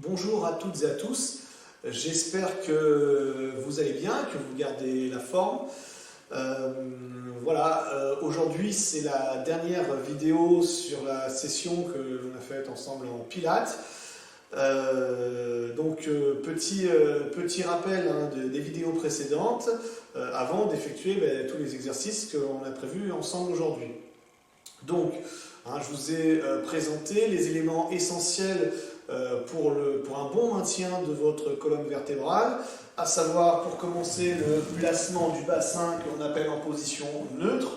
Bonjour à toutes et à tous, j'espère que vous allez bien, que vous gardez la forme. Aujourd'hui c'est la dernière vidéo sur la session que l'on a faite ensemble en Pilates. Petit rappel des vidéos précédentes avant d'effectuer tous les exercices qu'on a prévus ensemble aujourd'hui. Donc, je vous ai présenté les éléments essentiels pour un bon maintien de votre colonne vertébrale, à savoir pour commencer le placement du bassin que l'on appelle en position neutre.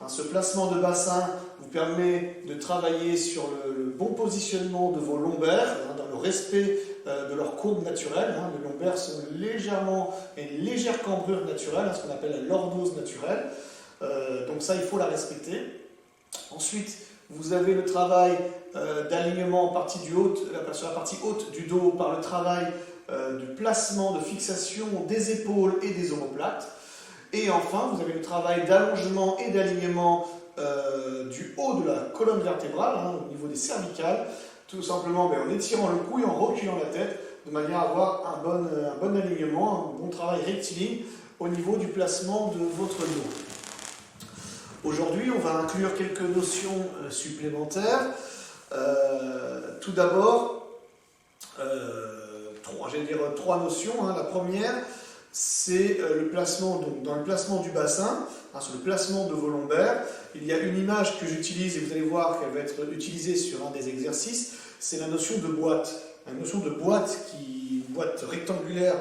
Ce placement de bassin vous permet de travailler sur le bon positionnement de vos lombaires, dans le respect de leur courbe naturelle. Les lombaires sont une légère cambrure naturelle, ce qu'on appelle la lordose naturelle. Donc ça, il faut la respecter. Ensuite, vous avez le travail d'alignement sur la partie haute du dos par le travail du placement, de fixation des épaules et des omoplates. Et enfin, vous avez le travail d'allongement et d'alignement du haut de la colonne vertébrale, au niveau des cervicales, tout simplement en étirant le cou et en reculant la tête, de manière à avoir un bon alignement, un bon travail rectiligne au niveau du placement de votre dos. Aujourd'hui, on va inclure quelques notions supplémentaires. Tout d'abord, trois notions. La première, c'est le placement, dans le placement du bassin, sur le placement de vos lombaires. Il y a une image que j'utilise et vous allez voir qu'elle va être utilisée sur un des exercices. C'est la notion de boîte. La notion de boîte, une boîte rectangulaire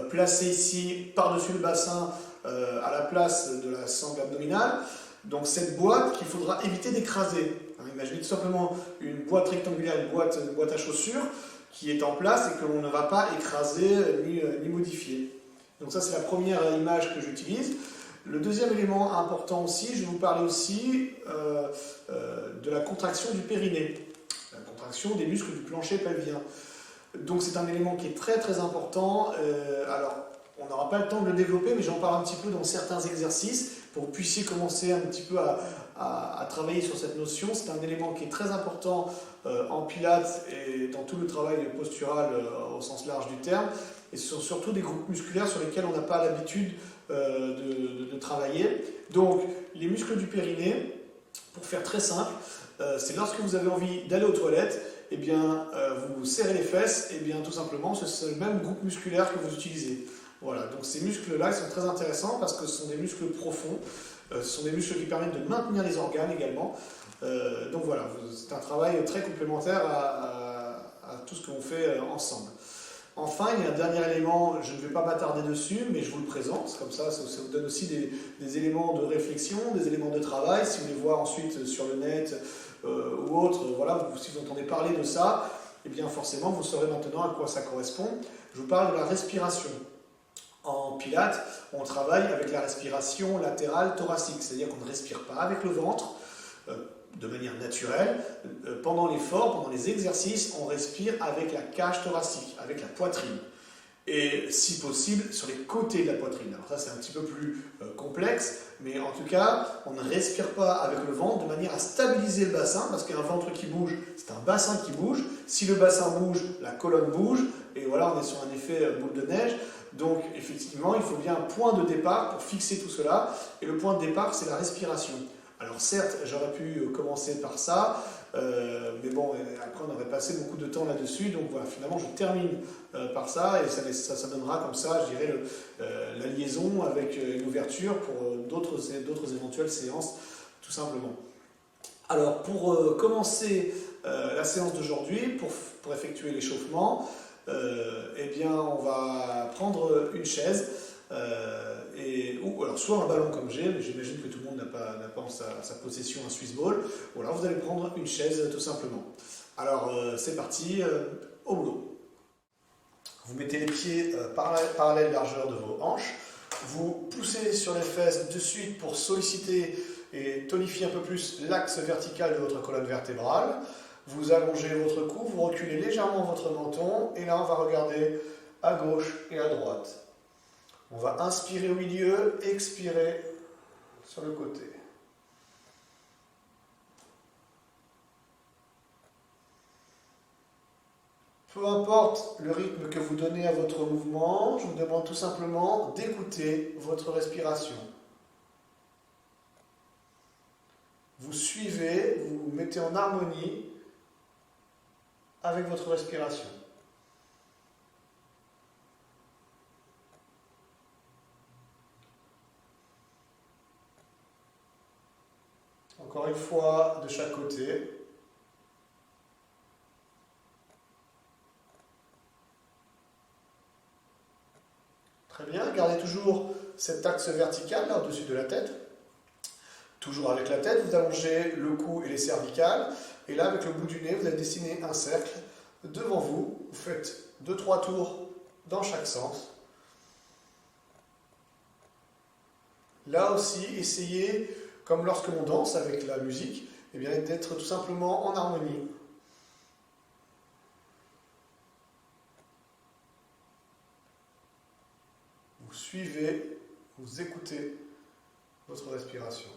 placée ici par-dessus le bassin à la place de la sangle abdominale. Donc cette boîte qu'il faudra éviter d'écraser. Imaginez tout simplement une boîte rectangulaire, une boîte à chaussures qui est en place et que l'on ne va pas écraser ni modifier. Donc ça, c'est la première image que j'utilise. Le deuxième élément important aussi, je vais vous parler aussi de la contraction du périnée, la contraction des muscles du plancher pelvien. Donc c'est un élément qui est très très important. Alors, on n'aura pas le temps de le développer, mais j'en parle un petit peu dans certains exercices pour que vous puissiez commencer un petit peu à travailler sur cette notion. C'est un élément qui est très important en pilates et dans tout le travail postural au sens large du terme. Et ce sont surtout des groupes musculaires sur lesquels on n'a pas l'habitude de travailler. Donc, les muscles du périnée, pour faire très simple, c'est lorsque vous avez envie d'aller aux toilettes, vous serrez les fesses, tout simplement, c'est le même groupe musculaire que vous utilisez. Voilà, donc ces muscles-là sont très intéressants parce que ce sont des muscles profonds, ce sont des muscles qui permettent de maintenir les organes également. Donc voilà, c'est un travail très complémentaire à tout ce que l'on fait ensemble. Enfin, il y a un dernier élément, je ne vais pas m'attarder dessus, mais je vous le présente, comme ça vous donne aussi des éléments de réflexion, des éléments de travail. Si vous voulez voir ensuite sur le net ou autre, si vous entendez parler de ça, forcément vous saurez maintenant à quoi ça correspond. Je vous parle de la respiration. En pilates, on travaille avec la respiration latérale thoracique, c'est-à-dire qu'on ne respire pas avec le ventre de manière naturelle. Pendant l'effort, pendant les exercices, on respire avec la cage thoracique, avec la poitrine. Et si possible, sur les côtés de la poitrine. Alors ça, c'est un petit peu plus complexe, mais en tout cas, on ne respire pas avec le ventre de manière à stabiliser le bassin, parce qu'un ventre qui bouge, c'est un bassin qui bouge. Si le bassin bouge, la colonne bouge, et voilà, on est sur un effet boule de neige. Donc, effectivement, il faut bien un point de départ pour fixer tout cela, et le point de départ, c'est la respiration. Alors certes, j'aurais pu commencer par ça, mais bon, après on aurait passé beaucoup de temps là-dessus, donc voilà, finalement je termine par ça, et ça donnera comme ça, je dirais, la liaison avec une ouverture pour d'autres éventuelles séances, tout simplement. Alors pour commencer la séance d'aujourd'hui, pour effectuer l'échauffement, on va prendre une chaise, ou alors soit un ballon comme j'ai, mais j'imagine que tout le monde n'a pas en sa possession un Swiss ball, ou alors vous allez prendre une chaise tout simplement. Alors c'est parti, au boulot. Vous mettez les pieds parallèles largeur de vos hanches, vous poussez sur les fesses de suite pour solliciter et tonifier un peu plus l'axe vertical de votre colonne vertébrale. Vous allongez votre cou, vous reculez légèrement votre menton, et là on va regarder à gauche et à droite. On va inspirer au milieu, expirer sur le côté. Peu importe le rythme que vous donnez à votre mouvement, je vous demande tout simplement d'écouter votre respiration. Vous suivez, vous vous mettez en harmonie avec votre respiration. Encore une fois, de chaque côté. Très bien, gardez toujours cet axe vertical là au-dessus de la tête. Toujours avec la tête, vous allongez le cou et les cervicales. Et là, avec le bout du nez, vous allez dessiner un cercle devant vous. Vous faites 2-3 tours dans chaque sens. Là aussi, essayez, comme lorsque l'on danse avec la musique, eh bien, d'être tout simplement en harmonie. Vous suivez, vous écoutez votre respiration.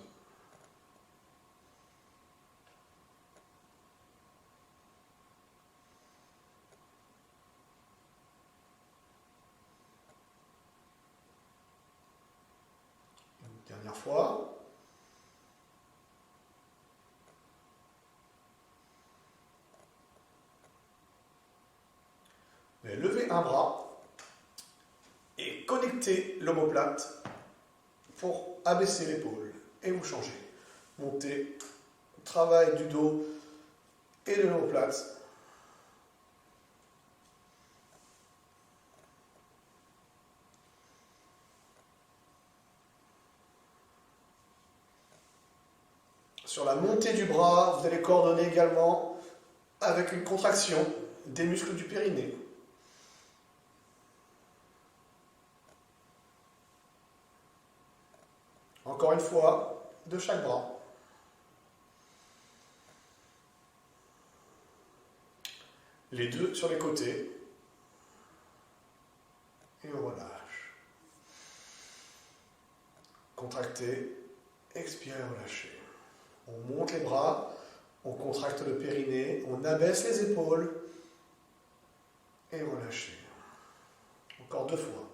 Une dernière fois. Vous allez lever un bras et connecter l'omoplate pour abaisser l'épaule. Et vous changez. Montez, travail du dos et de l'omoplate. Sur la montée du bras, vous allez coordonner également avec une contraction des muscles du périnée. Encore une fois, de chaque bras. Les deux sur les côtés. Et on relâche. Contractez, expirez, relâchez. On monte les bras, on contracte le périnée, on abaisse les épaules et relâchez. Encore 2 fois.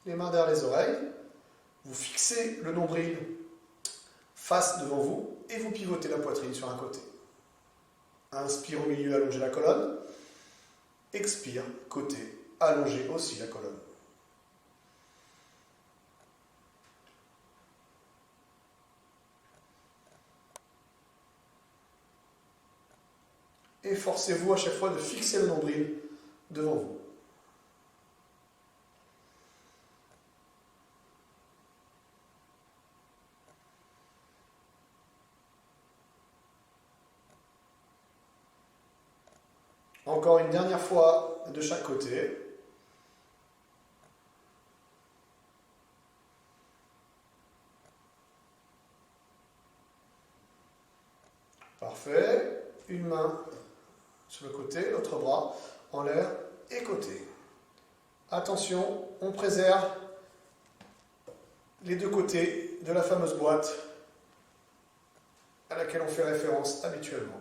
Les mains derrière les oreilles, vous fixez le nombril face devant vous et vous pivotez la poitrine sur un côté. Inspire au milieu, allongez la colonne. Expire, côté, allongez aussi la colonne. Et forcez-vous à chaque fois de fixer le nombril devant vous. Encore une dernière fois de chaque côté. Parfait. Une main sur le côté, l'autre bras en l'air et côté. Attention, on préserve les deux côtés de la fameuse boîte à laquelle on fait référence habituellement.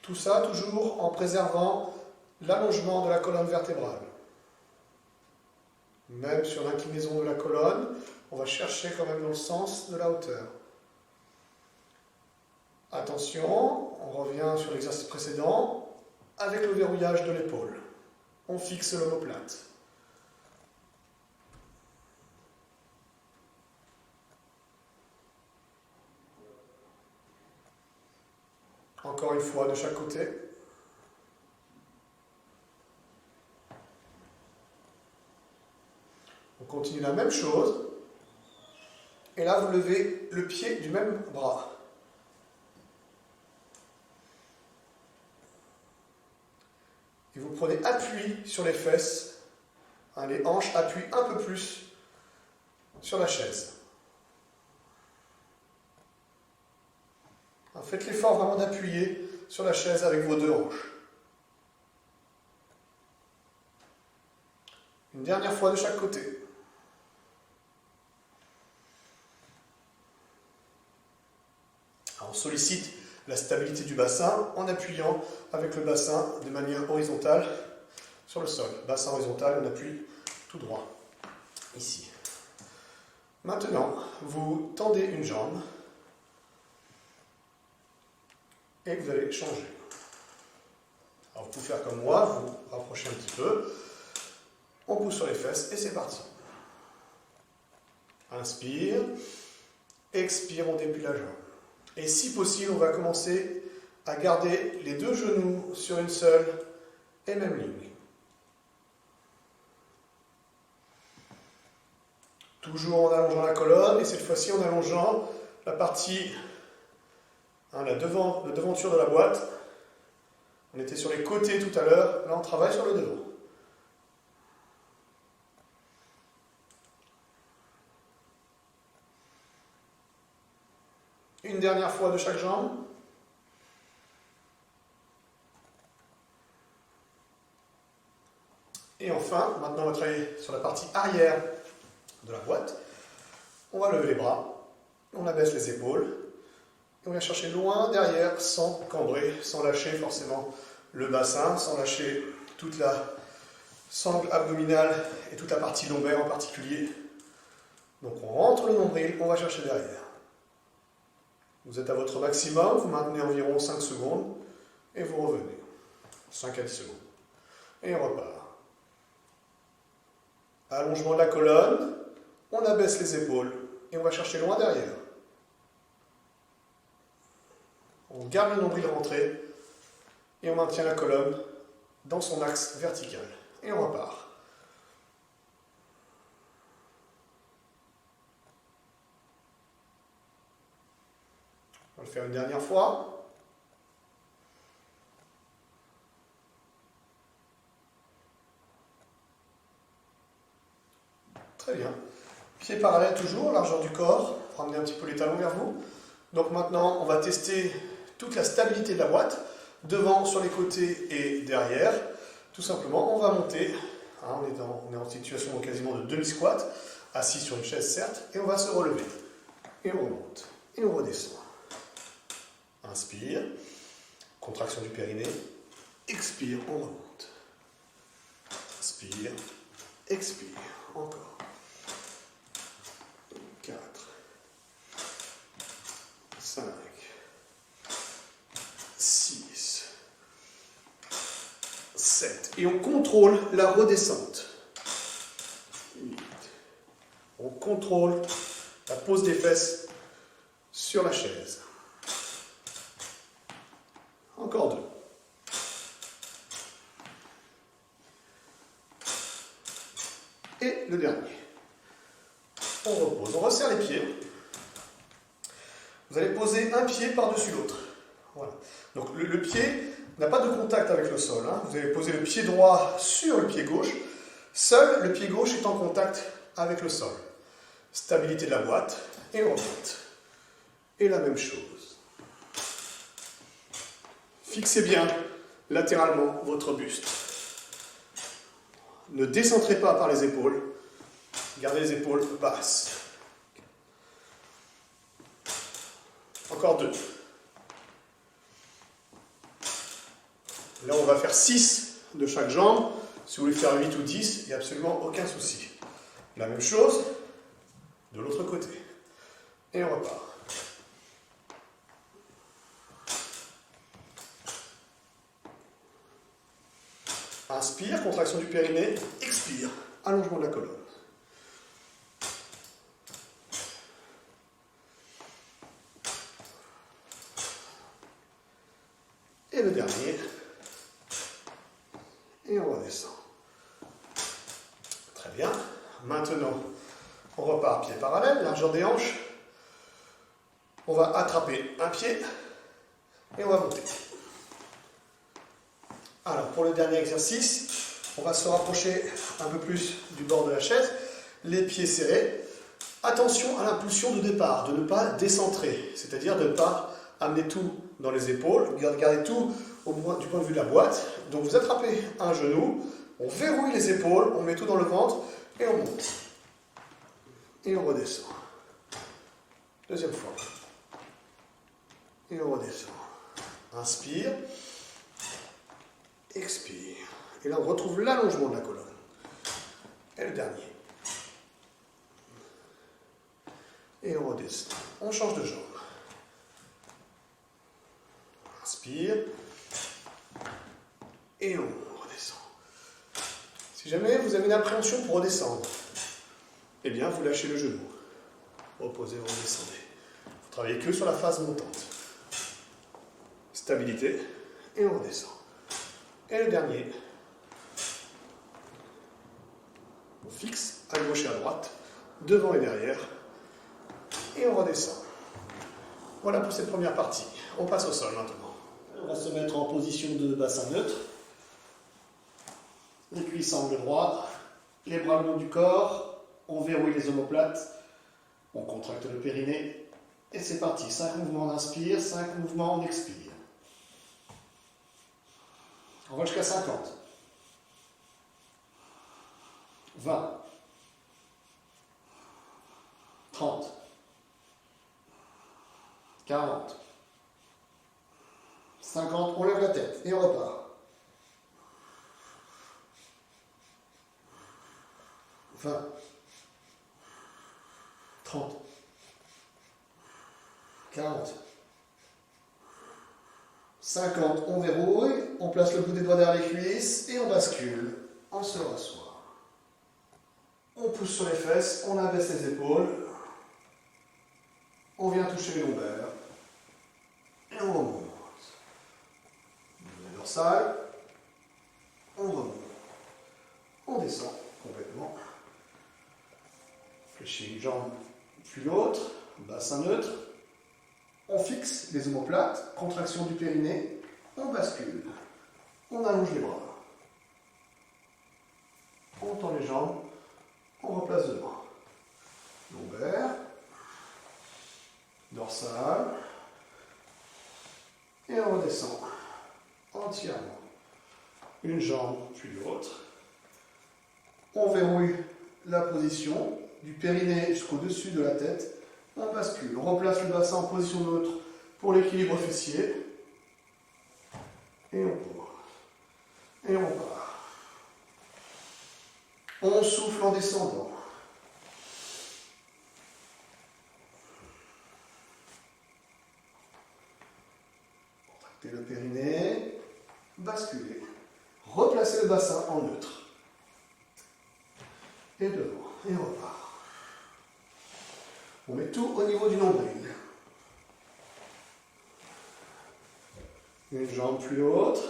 Tout ça toujours en préservant l'allongement de la colonne vertébrale. Même sur l'inclinaison de la colonne, on va chercher quand même dans le sens de la hauteur. Attention, on revient sur l'exercice précédent, avec le verrouillage de l'épaule. On fixe l'omoplate. Encore une fois de chaque côté. On continue la même chose. Et là, vous levez le pied du même bras. Et vous prenez appui sur les fesses. Les hanches appuient un peu plus sur la chaise. Faites l'effort vraiment d'appuyer sur la chaise avec vos deux hanches. Une dernière fois de chaque côté. Alors, on sollicite la stabilité du bassin en appuyant avec le bassin de manière horizontale sur le sol. Bassin horizontal, on appuie tout droit, ici. Maintenant, vous tendez une jambe et vous allez changer. Alors, vous pouvez faire comme moi, vous rapprochez un petit peu. On pousse sur les fesses et c'est parti. Inspire, expire, on déplie la jambe. Et si possible, on va commencer à garder les deux genoux sur une seule et même ligne. Toujours en allongeant la colonne et cette fois-ci en allongeant la partie, la devanture de la boîte. On était sur les côtés tout à l'heure, là on travaille sur le devant. Une dernière fois de chaque jambe. Et enfin, maintenant on va travailler sur la partie arrière de la boîte. On va lever les bras, on abaisse les épaules, et on va chercher loin derrière sans cambrer, sans lâcher forcément le bassin, sans lâcher toute la sangle abdominale et toute la partie lombaire en particulier. Donc on rentre le nombril, on va chercher derrière. Vous êtes à votre maximum, vous maintenez environ 5 secondes et vous revenez. 5 à 10 secondes. Et on repart. Allongement de la colonne, on abaisse les épaules et on va chercher loin derrière. On garde le nombril rentré et on maintient la colonne dans son axe vertical. Et on repart. On va le faire une dernière fois. Très bien. Pieds parallèles toujours, largeur du corps, pour ramener un petit peu les talons vers vous. Donc maintenant, on va tester toute la stabilité de la boîte, devant, sur les côtés et derrière. Tout simplement, on va monter. On est en situation quasiment de demi-squat, assis sur une chaise certes, et on va se relever. Et on remonte. Et on redescend. Inspire, contraction du périnée, expire, on remonte. Inspire, expire, encore. 4, 5, 6, 7. Et on contrôle la redescente. 8. On contrôle la pose des fesses sur la chaise. Encore 2. Et le dernier. On repose, on resserre les pieds. Vous allez poser un pied par-dessus l'autre. Voilà. Donc le pied n'a pas de contact avec le sol. Vous allez poser le pied droit sur le pied gauche. Seul le pied gauche est en contact avec le sol. Stabilité de la boîte et on remonte. Et la même chose. Fixez bien latéralement votre buste. Ne décentrez pas par les épaules. Gardez les épaules basses. Encore 2. Là, on va faire 6 de chaque jambe. Si vous voulez faire 8 ou 10, il n'y a absolument aucun souci. La même chose de l'autre côté. Et on repart. Inspire, contraction du périnée. Expire, allongement de la colonne. Et le dernier. Et on redescend. Très bien. Maintenant, on repart pied parallèle, largeur des hanches. On va attraper un pied et on va monter. Alors, pour le dernier exercice, on va se rapprocher un peu plus du bord de la chaise, les pieds serrés. Attention à l'impulsion de départ, de ne pas décentrer, c'est-à-dire de ne pas amener tout dans les épaules. Gardez tout du point de vue de la boîte. Donc vous attrapez un genou, on verrouille les épaules, on met tout dans le ventre et on monte. Et on redescend. Deuxième fois. Et on redescend. Inspire. Expire. Et là, on retrouve l'allongement de la colonne. Et le dernier. Et on redescend. On change de jambe. Inspire. Et on redescend. Si jamais vous avez une appréhension pour redescendre, eh bien, vous lâchez le genou. Reposez, vous redescendez. Vous travaillez que sur la phase montante. Stabilité. Et on redescend. Et le dernier. On fixe à gauche et à droite, devant et derrière. Et on redescend. Voilà pour cette première partie. On passe au sol maintenant. On va se mettre en position de bassin neutre. Les cuisses à angle droit, les bras le long du corps, on verrouille les omoplates, on contracte le périnée. Et c'est parti. 5 mouvements on inspire, 5 mouvements on expire. On va jusqu'à 50. 20. 30. 40. 50, on lève la tête et on repart. 20. 30. 40. 50, on verrouille, on place le bout des doigts derrière les cuisses et on bascule. On se rassoit. On pousse sur les fesses, on abaisse les épaules. On vient toucher les lombaires. Et on remonte. Le dorsal. On remonte. On descend complètement. Fléchis une jambe puis l'autre. Bassin neutre. On fixe les omoplates. Contraction du périnée. On bascule. On allonge les bras. On tend les jambes. On replace devant. Lombaire. Dorsal. Et on redescend entièrement. Une jambe puis l'autre. On verrouille la position du périnée jusqu'au-dessus de la tête. On bascule. On replace le bassin en position neutre pour l'équilibre fessier. Et on pose. Et on part. On souffle en descendant. Contractez le périnée. Basculez. Replacez le bassin en neutre. Et devant. Et on repart. On met tout au niveau du nombril. Une jambe puis l'autre.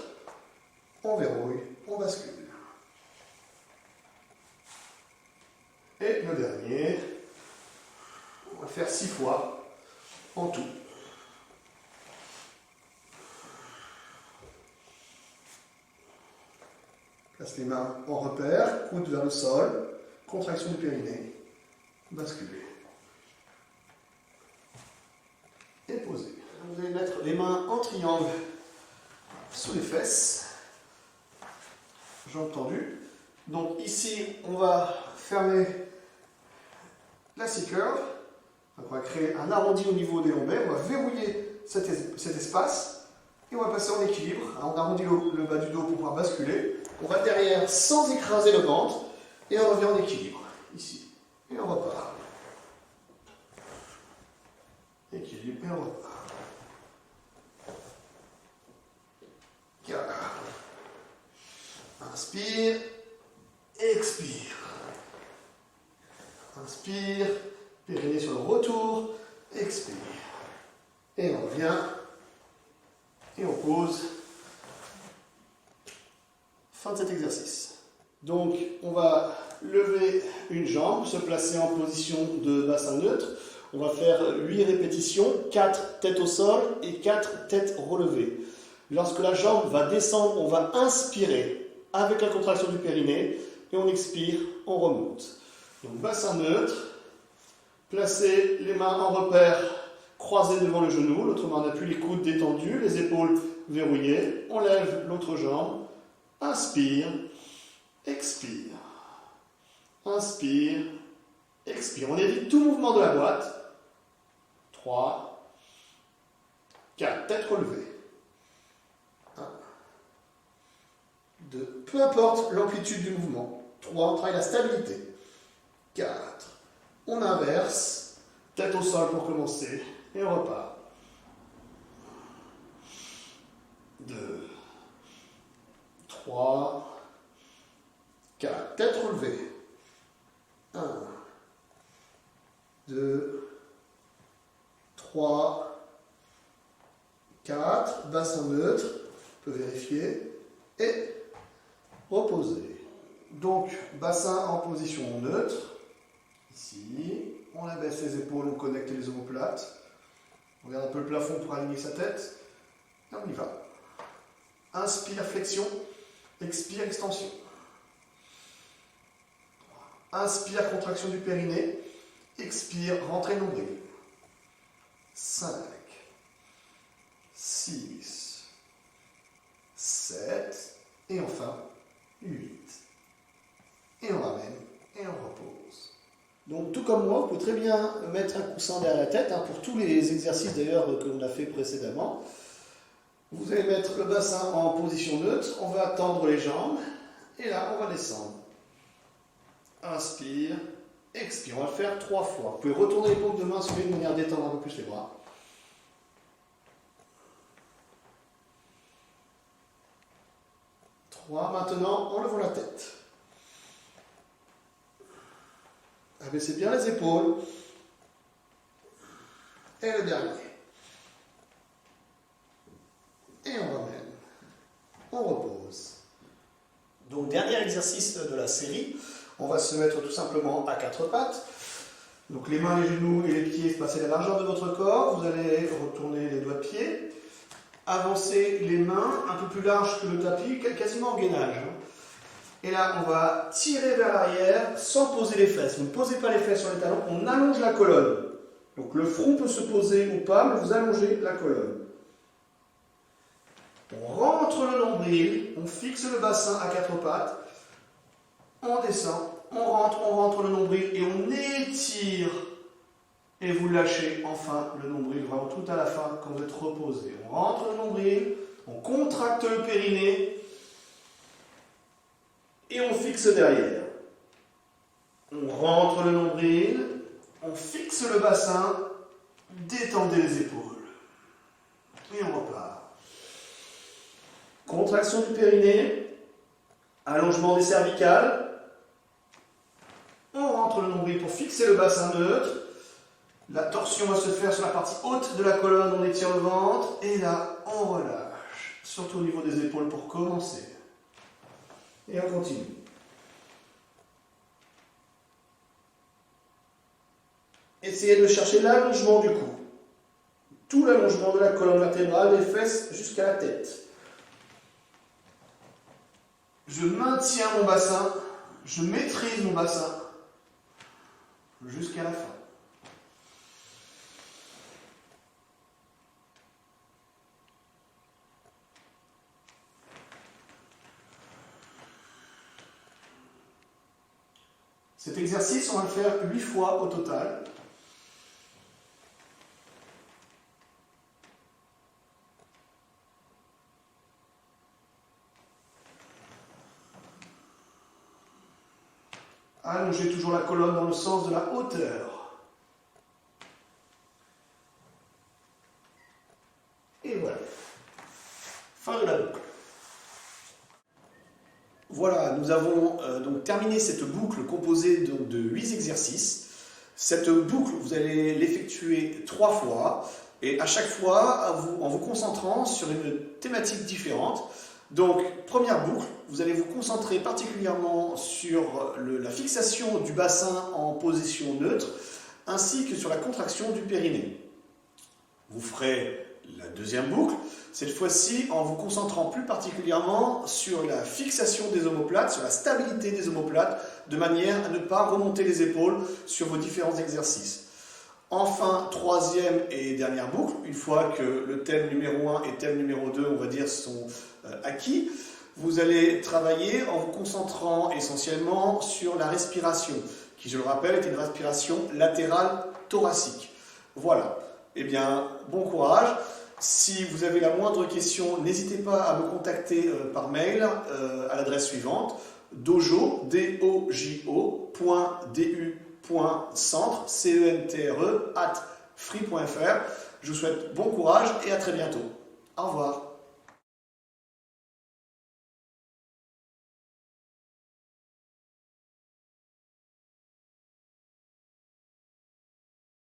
On verrouille. On bascule. Et le dernier. On va faire 6 fois en tout. Place les mains en repère, coude vers le sol, contraction du périnée, basculez. Et posez. Vous allez mettre les mains en triangle sous les fesses, jambes tendues. Donc ici, on va fermer la C-curve. On va créer un arrondi au niveau des lombaires, on va verrouiller cet espace et on va passer en équilibre. On arrondit le bas du dos pour pouvoir basculer. On va derrière sans écraser le ventre et on revient en équilibre. Ici. Et on repart. Équilibre et on repart. 4. Inspire. Expire. Inspire. Périnée sur le retour. Expire. Et on revient. Et on pose. Fin de cet exercice. Donc, on va lever une jambe, se placer en position de bassin neutre. On va faire 8 répétitions, 4 têtes au sol et 4 têtes relevées. Lorsque la jambe va descendre, on va inspirer avec la contraction du périnée et on expire, on remonte. Donc, bassin neutre, placez les mains en repère croisés devant le genou, l'autre main on appuie les coudes détendus, les épaules verrouillées, on lève l'autre jambe, inspire, expire, inspire, expire. On évite tout mouvement de la boîte. 3, 4, tête relevée. 1, 2, peu importe l'amplitude du mouvement. 3, on travaille la stabilité. 4, on inverse, tête au sol pour commencer, et on repart. 2, 3, 4, tête relevée. 1, 2, 3, 4, bassin neutre, on peut vérifier, et reposer. Donc, bassin en position neutre, ici, on abaisse les épaules, on connecte les omoplates, on regarde un peu le plafond pour aligner sa tête, et on y va. Inspire, flexion, expire, extension. Inspire, contraction du périnée, expire, rentrée nombril. 5, 6, 7, et enfin 8. Et on ramène, et on repose. Donc tout comme moi, vous pouvez très bien mettre un coussin derrière la tête, pour tous les exercices d'ailleurs que l'on a fait précédemment. Vous allez mettre le bassin en position neutre, on va tendre les jambes, et là on va descendre. Inspire, expire, on va le faire 3 fois. Vous pouvez retourner les paumes de main si vous voulez de manière à détendre un peu plus les bras. 3, maintenant enlevons la tête. Abaissez bien les épaules. Et le dernier. Et on ramène. On repose. Donc, dernier exercice de la série. On va se mettre tout simplement à 4 pattes. Donc, les mains, les genoux et les pieds, passez la largeur de votre corps. Vous allez retourner les doigts de pied. Avancer les mains un peu plus larges que le tapis, quasiment en gainage. Et là, on va tirer vers l'arrière sans poser les fesses. Vous ne posez pas les fesses sur les talons, on allonge la colonne. Donc le front peut se poser ou pas, mais vous allongez la colonne. On rentre le nombril, on fixe le bassin à 4 pattes, on descend, on rentre le nombril et on étire. Et vous lâchez enfin le nombril, vraiment tout à la fin quand vous êtes reposé. On rentre le nombril, on contracte le périnée, et on fixe derrière. On rentre le nombril, on fixe le bassin, détendez les épaules. Et on repart. Contraction du périnée, allongement des cervicales. On rentre le nombril pour fixer le bassin neutre. La torsion va se faire sur la partie haute de la colonne, on étire le ventre. Et là, on relâche, surtout au niveau des épaules pour commencer. Et on continue. Essayez de chercher l'allongement du cou. Tout l'allongement de la colonne vertébrale, des fesses jusqu'à la tête. Je maintiens mon bassin, je maîtrise mon bassin jusqu'à la fin. Cet exercice, on va le faire 8 fois au total. Allongez toujours la colonne dans le sens de la hauteur. Et voilà. Fin de la boucle. Voilà, nous avons donc terminé cette boucle composée donc, de 8 exercices. Cette boucle, vous allez l'effectuer 3 fois, et à chaque fois en vous concentrant sur une thématique différente. Donc, première boucle, vous allez vous concentrer particulièrement sur la fixation du bassin en position neutre, ainsi que sur la contraction du périnée. Vous ferez la deuxième boucle, cette fois-ci en vous concentrant plus particulièrement sur la fixation des omoplates, sur la stabilité des omoplates, de manière à ne pas remonter les épaules sur vos différents exercices. Enfin, troisième et dernière boucle, une fois que le thème numéro 1 et thème numéro 2, on va dire, sont acquis, vous allez travailler en vous concentrant essentiellement sur la respiration, qui, je le rappelle, est une respiration latérale thoracique. Voilà. Eh bien, bon courage. Si vous avez la moindre question, n'hésitez pas à me contacter par mail à l'adresse suivante dojo.du.centre, centre@free.fr. Je vous souhaite bon courage et à très bientôt. Au revoir.